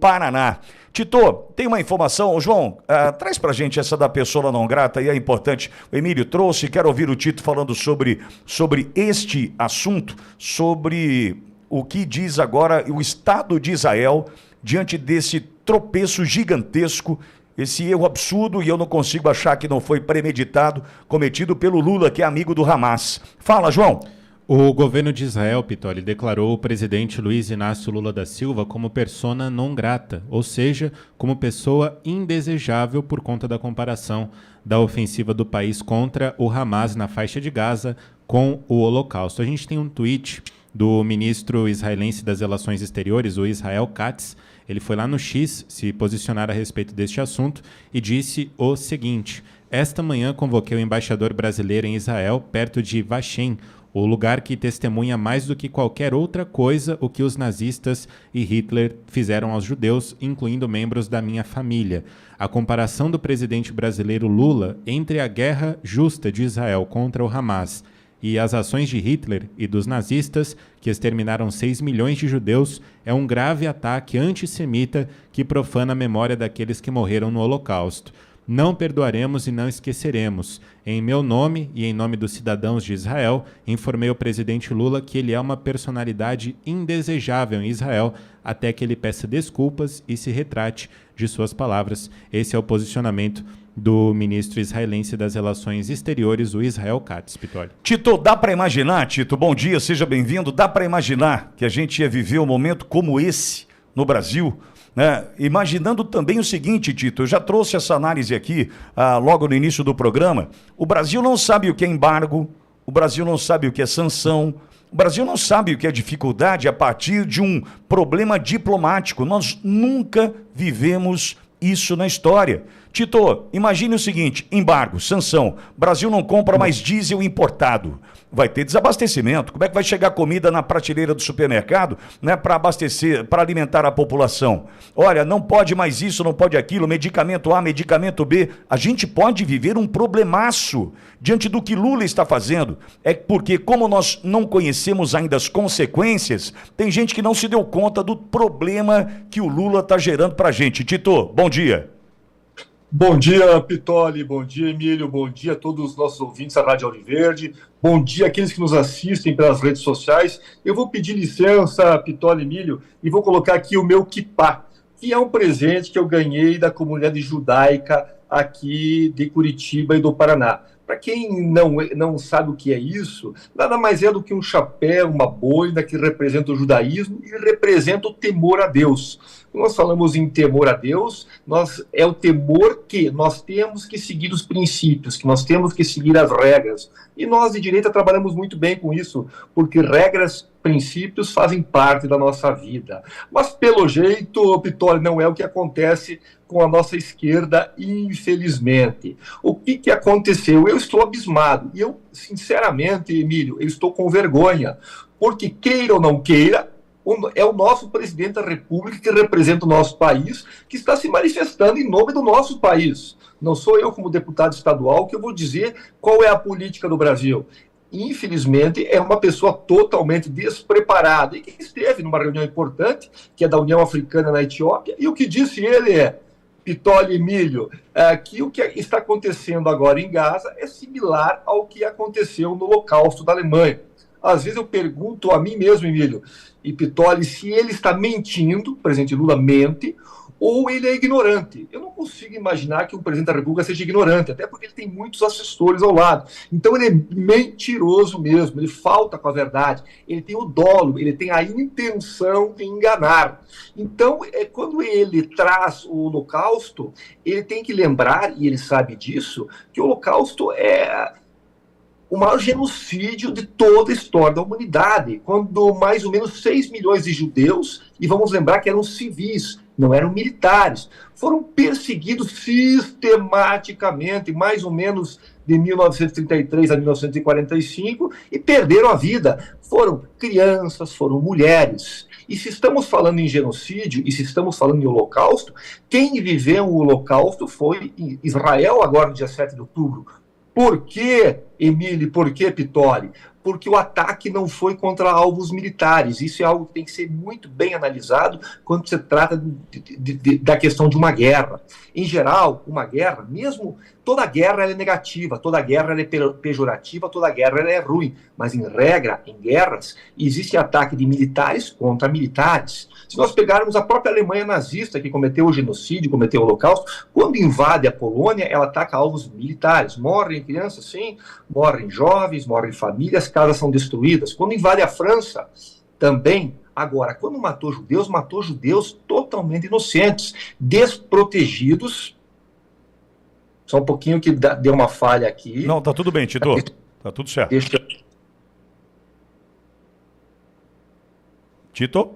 Paraná. Tito, tem uma informação, João, traz pra gente essa da pessoa não grata e é importante. O Emílio trouxe, quero ouvir o Tito falando sobre este assunto, sobre o que diz agora o Estado de Israel diante desse tropeço gigantesco, esse erro absurdo, e eu não consigo achar que não foi premeditado, cometido pelo Lula, que é amigo do Hamas. Fala, João. O governo de Israel, Pitoli, declarou o presidente Luiz Inácio Lula da Silva como persona non grata, ou seja, como pessoa indesejável por conta da comparação da ofensiva do país contra o Hamas na faixa de Gaza com o Holocausto. A gente tem um tweet do ministro israelense das Relações Exteriores, o Israel Katz. Ele foi lá no X se posicionar a respeito deste assunto e disse o seguinte: esta manhã convoquei o embaixador brasileiro em Israel, perto de Vashem, o lugar que testemunha mais do que qualquer outra coisa o que os nazistas e Hitler fizeram aos judeus, incluindo membros da minha família. A comparação do presidente brasileiro Lula entre a guerra justa de Israel contra o Hamas e as ações de Hitler e dos nazistas, que exterminaram 6 milhões de judeus, é um grave ataque antissemita que profana a memória daqueles que morreram no Holocausto. Não perdoaremos e não esqueceremos. Em meu nome e em nome dos cidadãos de Israel, informei o presidente Lula que ele é uma personalidade indesejável em Israel até que ele peça desculpas e se retrate de suas palavras. Esse é o posicionamento do ministro israelense das Relações Exteriores, o Israel Katz, Pitoli. Tito, dá para imaginar, Tito, bom dia, seja bem-vindo, dá para imaginar que a gente ia viver um momento como esse no Brasil, né? Imaginando também o seguinte, Tito, eu já trouxe essa análise aqui logo no início do programa. O Brasil não sabe o que é embargo, o Brasil não sabe o que é sanção, o Brasil não sabe o que é dificuldade a partir de um problema diplomático. Nós nunca vivemos isso na história. Tito, imagine o seguinte: embargo, sanção, Brasil não compra mais diesel importado. Vai ter desabastecimento. Como é que vai chegar comida na prateleira do supermercado, né, para abastecer, para alimentar a população? Olha, não pode mais isso, não pode aquilo, medicamento A, medicamento B. A gente pode viver um problemaço diante do que Lula está fazendo. É porque, como nós não conhecemos ainda as consequências, tem gente que não se deu conta do problema que o Lula está gerando para a gente. Tito, bom dia. Bom dia, Pitoli, bom dia, Emílio, bom dia a todos os nossos ouvintes da Rádio Auriverde, bom dia àqueles que nos assistem pelas redes sociais. Eu vou pedir licença, Pitoli, Emílio, e vou colocar aqui o meu kippá, que é um presente que eu ganhei da comunidade judaica aqui de Curitiba e do Paraná. Para quem não sabe o que é isso, nada mais é do que um chapéu, uma boina que representa o judaísmo e representa o temor a Deus. Quando nós falamos em temor a Deus, é o temor que nós temos que seguir os princípios, que nós temos que seguir as regras. E nós de direita trabalhamos muito bem com isso, porque regras, princípios fazem parte da nossa vida. Mas pelo jeito, Pitoli, não é o que acontece com a nossa esquerda, infelizmente. O que aconteceu? Eu estou abismado. E eu, sinceramente, Emílio, eu estou com vergonha. Porque, queira ou não queira, é o nosso presidente da República, que representa o nosso país, que está se manifestando em nome do nosso país. Não sou eu, como deputado estadual, que eu vou dizer qual é a política do Brasil. Infelizmente, é uma pessoa totalmente despreparada e que esteve numa reunião importante, que é da União Africana na Etiópia, e o que disse ele é: Pitoli, Emílio, que o que está acontecendo agora em Gaza é similar ao que aconteceu no Holocausto da Alemanha. Às vezes eu pergunto a mim mesmo, Emílio e Pitoli, se ele está mentindo, o presidente Lula mente, ou ele é ignorante. Eu não consigo imaginar que um presidente da República seja ignorante, até porque ele tem muitos assessores ao lado. Então ele é mentiroso mesmo, ele falta com a verdade, ele tem o dolo, ele tem a intenção de enganar. Então, quando ele traz o Holocausto, ele tem que lembrar, e ele sabe disso, que o Holocausto é o maior genocídio de toda a história da humanidade, quando mais ou menos 6 milhões de judeus, e vamos lembrar que eram civis, não eram militares, foram perseguidos sistematicamente, mais ou menos de 1933 a 1945, e perderam a vida. Foram crianças, foram mulheres. E se estamos falando em genocídio, e se estamos falando em Holocausto, quem viveu o Holocausto foi Israel, agora no dia 7 de outubro. Por que, Emílio, por que, Pitoli? porque o ataque não foi contra alvos militares. Isso é algo que tem que ser muito bem analisado quando se trata da questão de uma guerra. Em geral, uma guerra, mesmo toda guerra ela é negativa, toda guerra ela é pejorativa, toda guerra ela é ruim. Mas, em regra, em guerras, existe ataque de militares contra militares. Se nós pegarmos a própria Alemanha nazista, que cometeu o genocídio, cometeu o Holocausto, quando invade a Polônia, ela ataca alvos militares. Morrem crianças, sim, morrem jovens, morrem famílias, casas são destruídas. Quando invade a França, também. Agora, quando matou judeus totalmente inocentes, desprotegidos. Só um pouquinho que deu uma falha aqui. Não, tá tudo bem, Tito. Tá tudo certo. Tito?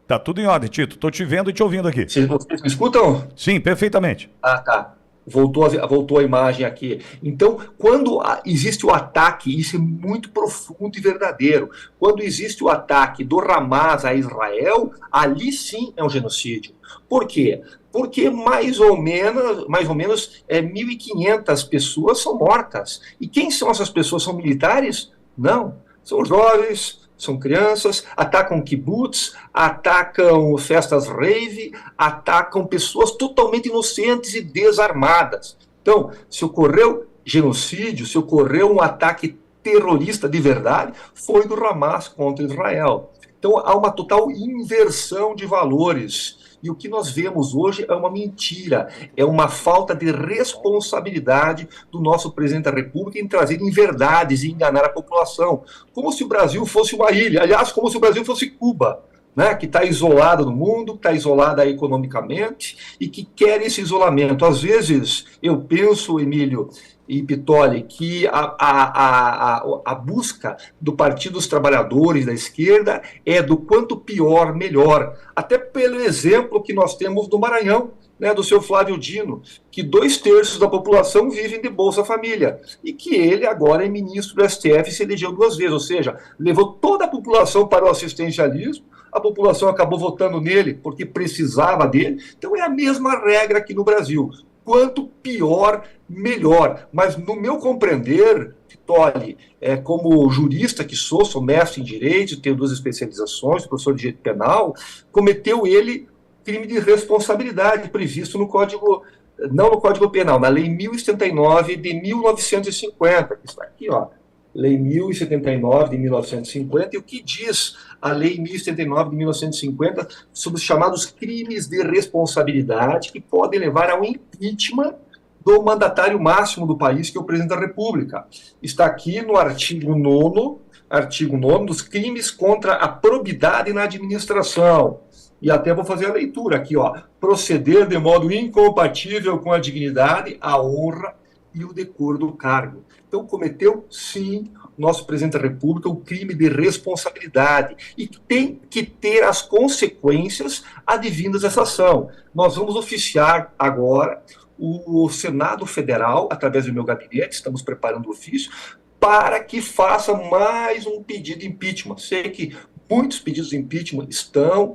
Tá tudo em ordem, Tito. Tô te vendo e te ouvindo aqui. Vocês me escutam? Sim, perfeitamente. Ah, tá. Voltou a imagem aqui. Então, quando existe o ataque, isso é muito profundo e verdadeiro. Quando existe o ataque do Hamas a Israel, ali sim é um genocídio. Por quê? Porque mais ou menos 1.500 pessoas são mortas. E quem são essas pessoas? São militares? Não. São jovens, são crianças, atacam kibbutz, atacam festas rave, atacam pessoas totalmente inocentes e desarmadas. Então, se ocorreu genocídio, se ocorreu um ataque terrorista de verdade, foi do Hamas contra Israel. Então, há uma total inversão de valores. E o que nós vemos hoje é uma mentira, é uma falta de responsabilidade do nosso presidente da República em trazer inverdades e enganar a população. Como se o Brasil fosse uma ilha, aliás, como se o Brasil fosse Cuba, né, que está isolada do mundo, que está isolada economicamente e que quer esse isolamento. Às vezes, eu penso, Emílio e Pittoli, que a busca do Partido dos Trabalhadores, da esquerda, é do quanto pior, melhor. Até pelo exemplo que nós temos do Maranhão, né, do seu Flávio Dino, que 2/3 da população vivem de Bolsa Família, e que ele agora é ministro do STF e se elegeu 2 vezes, ou seja, levou toda a população para o assistencialismo, a população acabou votando nele porque precisava dele. Então é a mesma regra aqui no Brasil. Quanto pior, melhor. Mas no meu compreender, Pittoli, como jurista que sou mestre em Direito, tenho 2 especializações, professor de Direito Penal, cometeu ele crime de responsabilidade previsto no Código, não no Código Penal, na Lei 1079 de 1950, que está aqui, ó. Lei 1079 de 1950, e o que diz a Lei 1079 de 1950 sobre os chamados crimes de responsabilidade que podem levar ao impeachment do mandatário máximo do país, que é o presidente da República. Está aqui no artigo 9º dos crimes contra a probidade na administração. E até vou fazer a leitura aqui, ó. Proceder de modo incompatível com a dignidade, a honra e o decoro do cargo. Então, cometeu, sim, nosso presidente da República o crime de responsabilidade e tem que ter as consequências advindas dessa ação. Nós vamos oficiar agora o Senado Federal, através do meu gabinete, estamos preparando o ofício, para que faça mais um pedido de impeachment. Sei que muitos pedidos de impeachment estão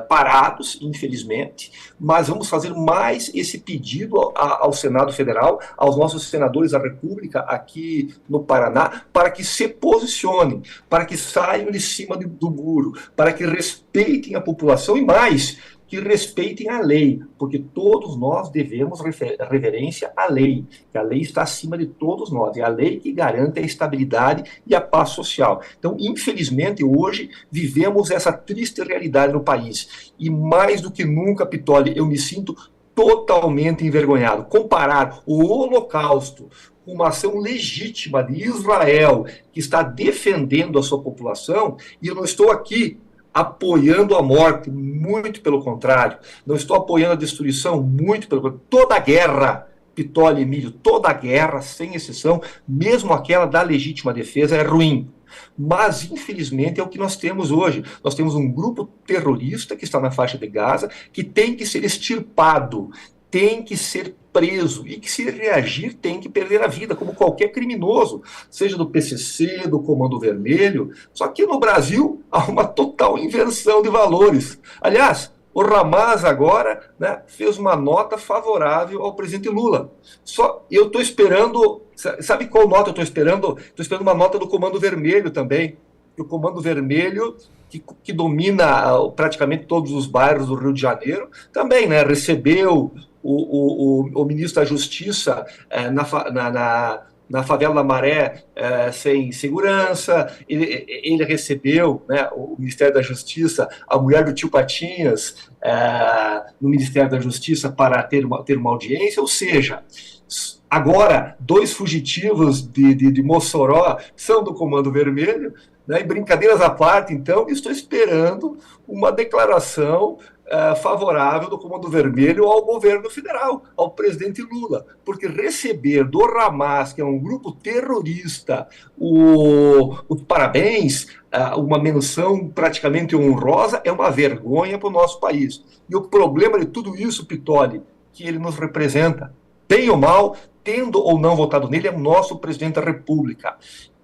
parados, infelizmente, mas vamos fazer mais esse pedido ao Senado Federal, aos nossos senadores da República aqui no Paraná, para que se posicionem, para que saiam de cima do muro, para que respeitem a população e mais, que respeitem a lei, porque todos nós devemos reverência à lei, que a lei está acima de todos nós, é a lei que garante a estabilidade e a paz social. Então, infelizmente, hoje vivemos essa triste realidade no país, e mais do que nunca, Pittoli, eu me sinto totalmente envergonhado. Comparar o Holocausto com uma ação legítima de Israel, que está defendendo a sua população, e eu não estou aqui apoiando a morte, muito pelo contrário. Não estou apoiando a destruição, muito pelo contrário. Toda guerra, Pittoli, Emílio, toda guerra, sem exceção, mesmo aquela da legítima defesa, é ruim. Mas, infelizmente, é o que nós temos hoje. Nós temos um grupo terrorista que está na faixa de Gaza, que tem que ser extirpado, tem que ser preso, e que, se reagir, tem que perder a vida, como qualquer criminoso, seja do PCC, do Comando Vermelho. Só que no Brasil há uma total inversão de valores. Aliás, O Hamas agora, né, fez uma nota favorável ao presidente Lula. Só eu estou esperando, sabe qual nota eu estou esperando? Estou esperando uma nota do Comando Vermelho também. O Comando Vermelho, que domina praticamente todos os bairros do Rio de Janeiro, também, né, recebeu o ministro da Justiça na favela da Maré sem segurança. Ele recebeu, né, o Ministério da Justiça, a mulher do tio Patinhas no Ministério da Justiça para ter uma audiência, ou seja, agora 2 fugitivos de Mossoró são do Comando Vermelho, né, e brincadeiras à parte, então, estou esperando uma declaração favorável do Comando Vermelho ao governo federal, ao presidente Lula, porque receber do Hamas, que é um grupo terrorista, os parabéns, uma menção praticamente honrosa, é uma vergonha para o nosso país. E o problema de tudo isso, Pitoli, que ele nos representa, bem ou mal, tendo ou não votado nele, é o nosso presidente da República.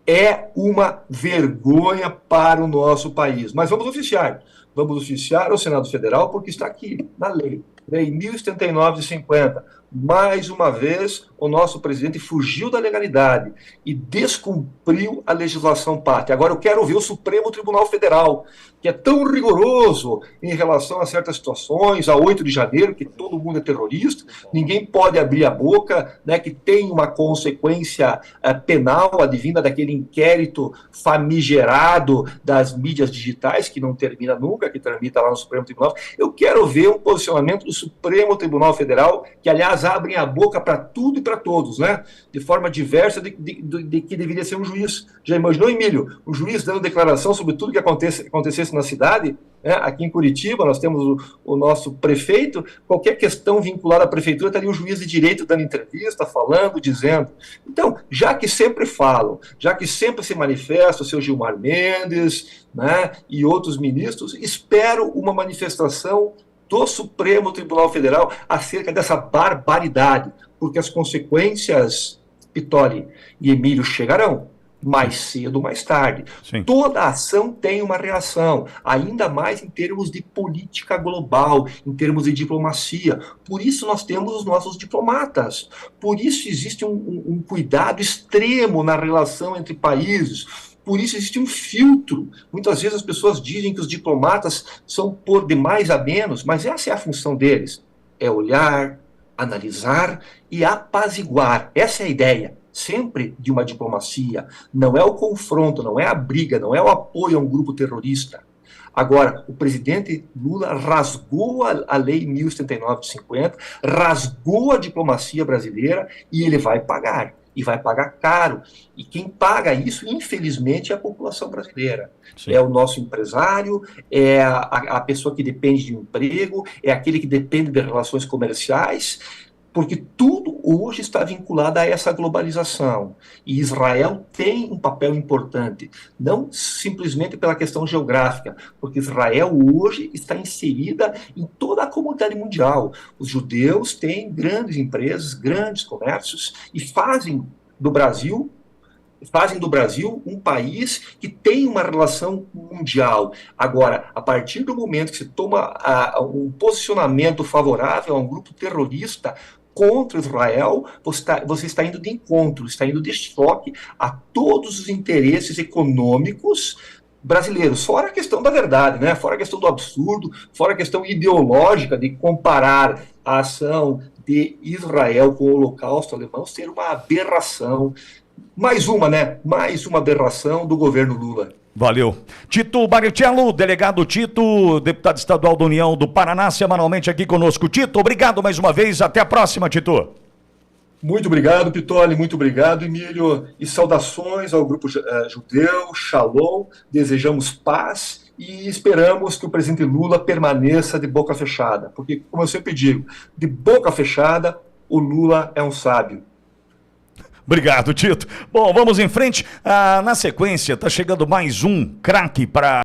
É uma vergonha para o nosso país. Mas vamos oficiar. Vamos oficiar ao Senado Federal, porque está aqui, na lei. Lei 1079 de 50. Mais uma vez, o nosso presidente fugiu da legalidade e descumpriu a legislação pátria. Agora eu quero ver o Supremo Tribunal Federal, que é tão rigoroso em relação a certas situações, a 8 de janeiro, que todo mundo é terrorista, ninguém pode abrir a boca, né, que tem uma consequência penal advinda daquele inquérito famigerado das mídias digitais, que não termina nunca, que tramita lá no Supremo Tribunal. Eu quero ver um posicionamento do Supremo Tribunal Federal, que, aliás, abrem a boca para tudo e para todos, né? De forma diversa de que deveria ser um juiz. Já imaginou, Emílio, um juiz dando declaração sobre tudo que acontecesse na cidade? Né? Aqui em Curitiba, nós temos o nosso prefeito, qualquer questão vinculada à prefeitura, estaria o juiz de direito dando entrevista, falando, dizendo. Então, já que sempre falam, já que sempre se manifesta o seu Gilmar Mendes, né, e outros ministros, espero uma manifestação do Supremo Tribunal Federal acerca dessa barbaridade, porque as consequências, Pitoli e Emílio, chegarão mais cedo ou mais tarde. Sim. Toda ação tem uma reação, ainda mais em termos de política global, em termos de diplomacia. Por isso nós temos os nossos diplomatas, por isso existe um cuidado extremo na relação entre países. Por isso existe um filtro. Muitas vezes as pessoas dizem que os diplomatas são por de mais a menos, mas essa é a função deles. É olhar, analisar e apaziguar. Essa é a ideia, sempre, de uma diplomacia. Não é o confronto, não é a briga, não é o apoio a um grupo terrorista. Agora, o presidente Lula rasgou a lei 1079 de 50, rasgou a diplomacia brasileira e ele vai pagar. E vai pagar caro. E quem paga isso, infelizmente, é a população brasileira. Sim. É o nosso empresário, é a pessoa que depende de um emprego, é aquele que depende de relações comerciais, porque tudo hoje está vinculado a essa globalização. E Israel tem um papel importante, não simplesmente pela questão geográfica, porque Israel hoje está inserida em toda a comunidade mundial. Os judeus têm grandes empresas, grandes comércios, e fazem do Brasil um país que tem uma relação mundial. Agora, a partir do momento que se toma um posicionamento favorável a um grupo terrorista contra Israel, você está indo de encontro, está indo de choque a todos os interesses econômicos brasileiros, fora a questão da verdade, né? Fora a questão do absurdo, fora a questão ideológica de comparar a ação de Israel com o Holocausto alemão ser uma aberração. Mais uma, né? Mais uma aberração do governo Lula. Valeu. Tito Baricello, delegado Tito, deputado estadual da União do Paraná, semanalmente aqui conosco. Tito, obrigado mais uma vez. Até a próxima, Tito. Muito obrigado, Pitoli. Muito obrigado, Emílio. E saudações ao grupo judeu, Shalom. Desejamos paz e esperamos que o presidente Lula permaneça de boca fechada. Porque, como eu sempre digo, de boca fechada, o Lula é um sábio. Obrigado, Tito. Bom, vamos em frente. Na sequência, está chegando mais um craque para